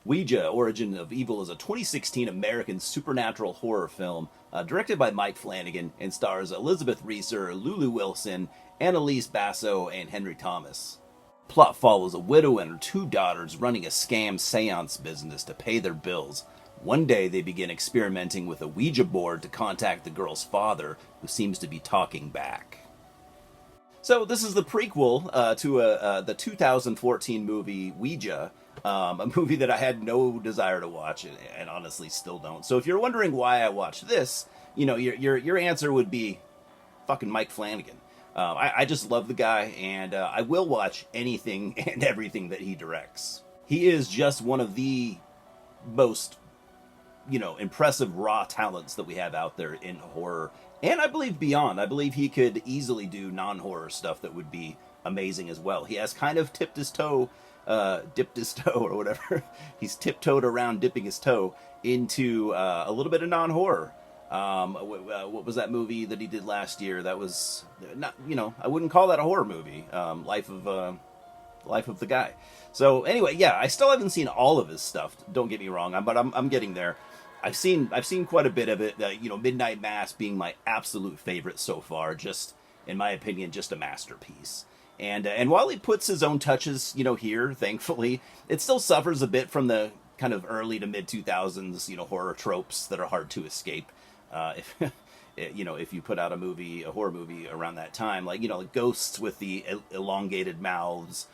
Ouija, Origin of Evil is a 2016 American supernatural horror film directed by Mike Flanagan and stars Elizabeth Reaser, Lulu Wilson, Annalise Basso, and Henry Thomas. Plot follows a widow and her two daughters running a scam seance business to pay their bills. One day they begin experimenting with a Ouija board to contact the girl's father, who seems to be talking back. So this is the prequel to the 2014 movie Ouija, a movie that I had no desire to watch and honestly still don't. So if you're wondering why I watched this, your answer would be fucking Mike Flanagan. I just love the guy, and I will watch anything and everything that he directs. He is just one of the most, impressive raw talents that we have out there in horror, and I believe beyond. I believe he could easily do non-horror stuff that would be amazing as well. He has kind of dipped his toe or whatever. He's tiptoed around dipping his toe into a little bit of non-horror. What was that movie that he did last year? That was not, I wouldn't call that a horror movie. Life of the Guy. So anyway, yeah, I still haven't seen all of his stuff. Don't get me wrong, but I'm getting there. I've seen quite a bit of it. Midnight Mass being my absolute favorite so far. Just in my opinion, just a masterpiece. And while he puts his own touches, here, thankfully, it still suffers a bit from the kind of early to mid 2000s, horror tropes that are hard to escape. If you put out a horror movie around that time, like ghosts with the elongated mouths,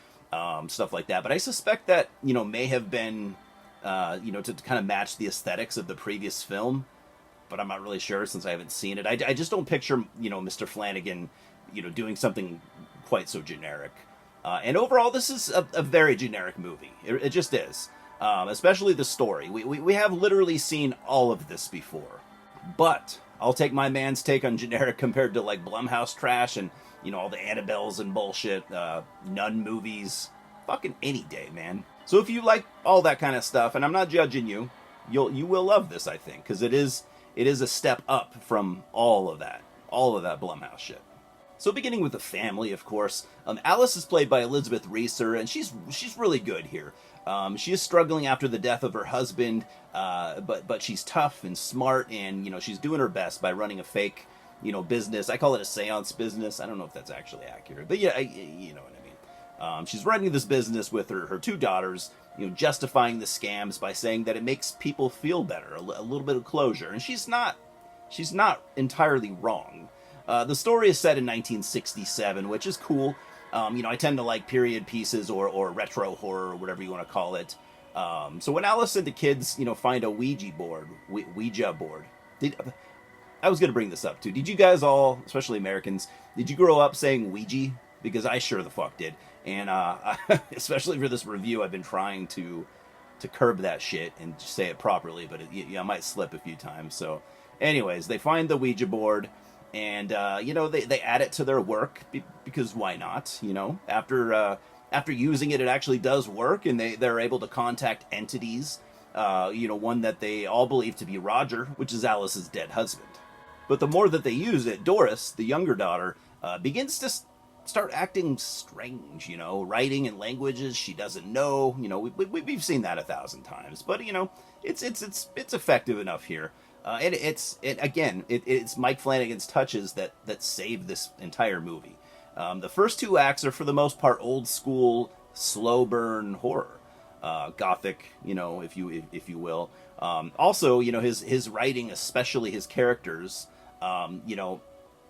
stuff like that. But I suspect that may have been to kind of match the aesthetics of the previous film, but I'm not really sure since I haven't seen it. I just don't picture Mr. Flanagan doing something quite so generic. And overall, this is a very generic movie. It just is, especially the story. We have literally seen all of this before. But I'll take my man's take on generic compared to like Blumhouse trash and all the Annabelles and bullshit, Nun movies, fucking any day, man. So if you like all that kind of stuff, and I'm not judging you, you will love this, I think, because it is a step up from all of that Blumhouse shit. So beginning with the family, of course, Alice is played by Elizabeth Reaser, and she's really good here. She is struggling after the death of her husband, but she's tough and smart, and she's doing her best by running a fake business. I call it a seance business. I don't know if that's actually accurate, but yeah, you know what I mean. She's running this business with her two daughters, justifying the scams by saying that it makes people feel better, a little bit of closure, and she's not entirely wrong. The story is set in 1967, which is cool. I tend to like period pieces or retro horror or whatever you want to call it. So when Alice and the kids, find a Ouija board, I was going to bring this up too. Did you guys all, especially Americans, did you grow up saying Ouija? Because I sure the fuck did. And especially for this review, I've been trying to curb that shit and say it properly, but I might slip a few times. So anyways, they find the Ouija board. And, they add it to their work because why not? After using it, it actually does work, and they're able to contact entities, one that they all believe to be Roger, which is Alice's dead husband. But the more that they use it, Doris, the younger daughter, begins to start acting strange, writing in languages she doesn't know. We've seen that 1,000 times, but, it's effective enough here. And it's Mike Flanagan's touches that save this entire movie. The first two acts are for the most part old school slow burn horror, gothic, if you will. Also, his writing, especially his characters,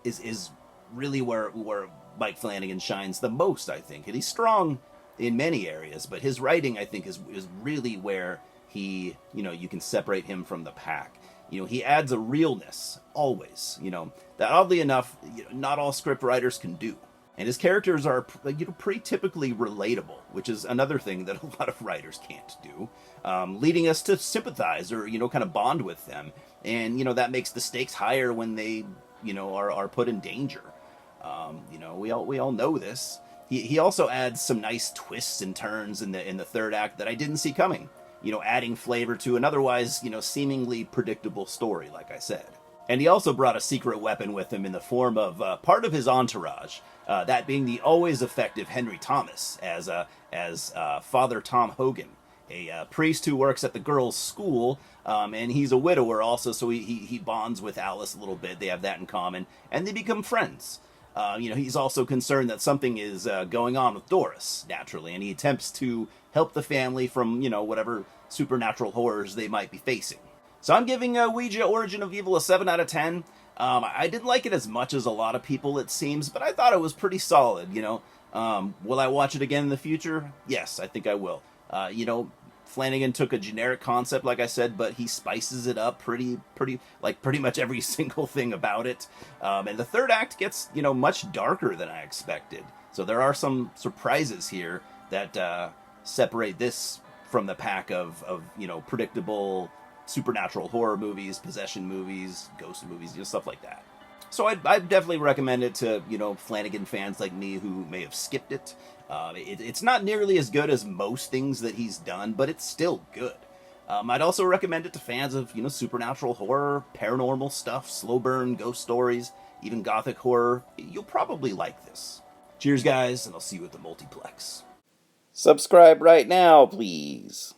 is really where Mike Flanagan shines the most, I think. And he's strong in many areas, but his writing, I think, is really where he, you can separate him from the pack. He adds a realness, always, that oddly enough, not all script writers can do. And his characters are, pretty typically relatable, which is another thing that a lot of writers can't do, leading us to sympathize or, kind of bond with them. And, that makes the stakes higher when they, are put in danger. We all know this. He also adds some nice twists and turns in the third act that I didn't see coming. Adding flavor to an otherwise, seemingly predictable story, like I said. And he also brought a secret weapon with him in the form of part of his entourage, that being the always effective Henry Thomas as Father Tom Hogan. a priest who works at the girls' school, and he's a widower also, so he bonds with Alice a little bit. They have that in common, and they become friends. He's also concerned that something is going on with Doris, naturally, and he attempts to help the family from, whatever supernatural horrors they might be facing. So I'm giving Ouija Origin of Evil a 7 out of 10. I didn't like it as much as a lot of people, it seems, but I thought it was pretty solid, Will I watch it again in the future? Yes, I think I will. Flanagan took a generic concept, like I said, but he spices it up pretty much every single thing about it. And the third act gets, much darker than I expected. So there are some surprises here that separate this from the pack of predictable supernatural horror movies, possession movies, ghost movies, stuff like that. So I'd definitely recommend it to, Flanagan fans like me who may have skipped it. It's not nearly as good as most things that he's done, but it's still good. I'd also recommend it to fans of, supernatural horror, paranormal stuff, slow burn, ghost stories, even gothic horror. You'll probably like this. Cheers, guys, and I'll see you at the multiplex. Subscribe right now, please.